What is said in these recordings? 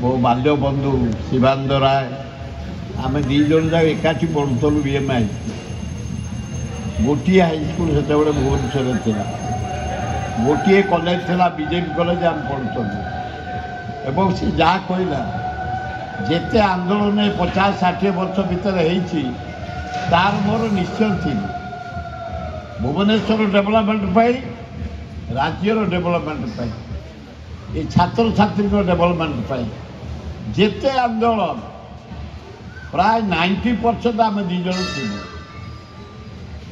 मो बाल्य बंधु शिवानंद राय आम दी जन जाक एकाठी पढ़ुलु बीएम हाईस्कल गोटे हाईस्कल से भुवनेश्वर था गोटे कॉलेज था बीजेपी कॉलेज आम पढ़ुलु एवं सी जहाँ कहला जिते आंदोलन 50-60 वर्ष भितर तार मोर निश्चय थी भुवनेश्वर डेवलपमेंट राज्यर डेवलपमेंट ये छात्र छात्री डेवलपमेंट जिते आंदोलन प्राय 90% आम दी जन थी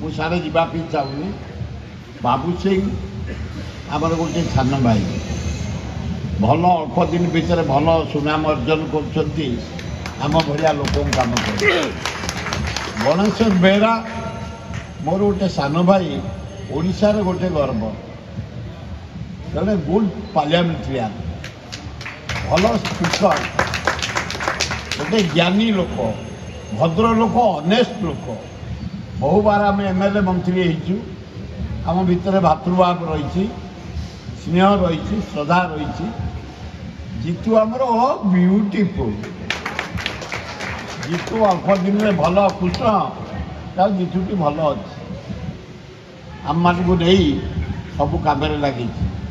मुझे जावाई चाहूनी बाबू सिंह आमर गोटे सान भाई भल अल्प दिन भितर भल सुनाम अर्जन करम भाया लोक कम कर गणेश्वर बेहरा मोर गोटे सान भाई ओडिशार गोटे गर्व जड़े गुड पार्लियामेंटेरियन भल स्पीकर गोटे ज्ञानी लोक भद्र लोक ऑनेस्ट लोक बहु बार आम एमएलए मंत्री आम भितर भातृभाव रही स्नेह रही श्रद्धा रही जीतू आमर ब्यूटीफुल जीतू अल्प दिन में भल कृष्ण जीतूटी भल अच्छी आम मान को नहीं सब कम लगी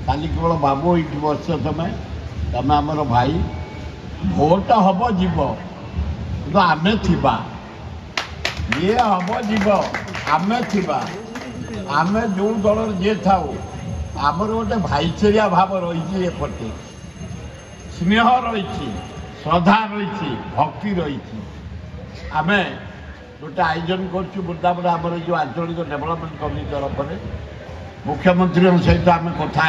खाली केवल बाबू ये बस तुम आमर भाई भोट हम जीव कि आम थी ये हम जीव आम थी आम जो दल जी था आमर गोटे भाईचारिया भाव रही एपटे स्नेह रही श्रद्धा रही भक्ति रही आम गोटे आयोजन करदापुर आमर जो आंचलिक डेवलपमेंट कमिटी तरफ से मुख्यमंत्री सहित आम कथा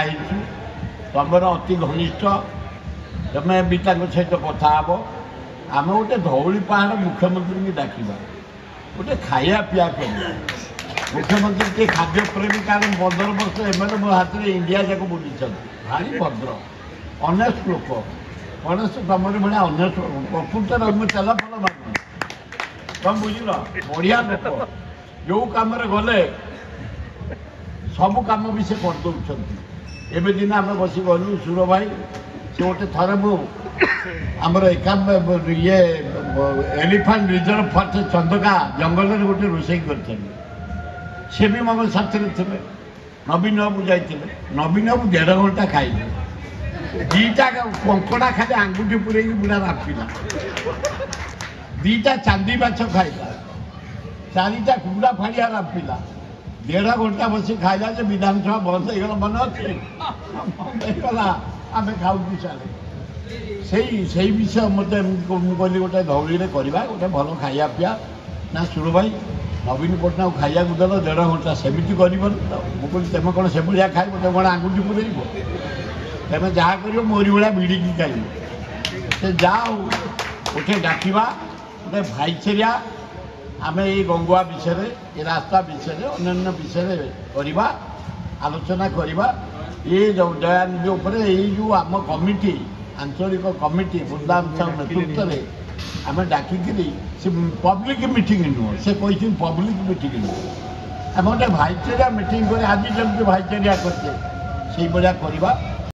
तुम अति घनिष्ठ तुम्हें भी सहित कथा हे आम गोटे धौली पहाड़ मुख्यमंत्री की डाकवा गोटे खाया पीया कर मुख्यमंत्री के खाद्य प्रेमी कारण 15 वर्ष एमएलए मो हाथ में इंडिया जाक बुली भारी भद्र ऑनेस्ट लोक गणेश तुम भाया ऑनेस्ट प्रकृत तेल फल मांग तुम बुझल बढ़िया लोक जो कम गले सब कम भी से करदे एवं दिन आम बस गलु सुर भाई से गोटे थर आमर ये एलिफेंट रिजर्व फॉरेस्ट चंदका जंगल में गोटे रोषे कर सी भी मो साथी थे नवीन बाबू जाते नवीन बाबू 1.5 घंटा खाइले दीटा कंकड़ा खाली आंगुठी पूरे बुढ़ा राफिला दीटा चांदी माछ खाइला 4टा कुकुड़ा फाड़िया राफिला 1.5 घंटा बस खाइला विधानसभा बंद हो मन अच्छेगला आम खाऊ से विषय मत कहली गोटे धौली गोटे भल खाया पीया ना सुर भाई नवीन पट्टनायक खाया देल 1.5 घंटा सेमती कर मुझे तुम कौन से भाया खाए तुम कौन आंगुठी पूरे तुम जहाँ कर मोरी भाया भिड़िकी खाइब से जाओ गोटे डाकवा गोटे भाईचारिया आम ये गंगुआ विषय ये रास्ता विषय अन्य विषय करवा आलोचना करवा ये दयानिधि उपर जो आम कमिटी आंचलिक कमिटी बुदाम साहू नेतृत्व में आम डाकिकी पब्लिक मीटिंग नुह से कही पब्लिक मीटिंग नुह आम गोटे भाईचारिया मीटिंग कर आज जमी भाईचारिया करते से भाया करवा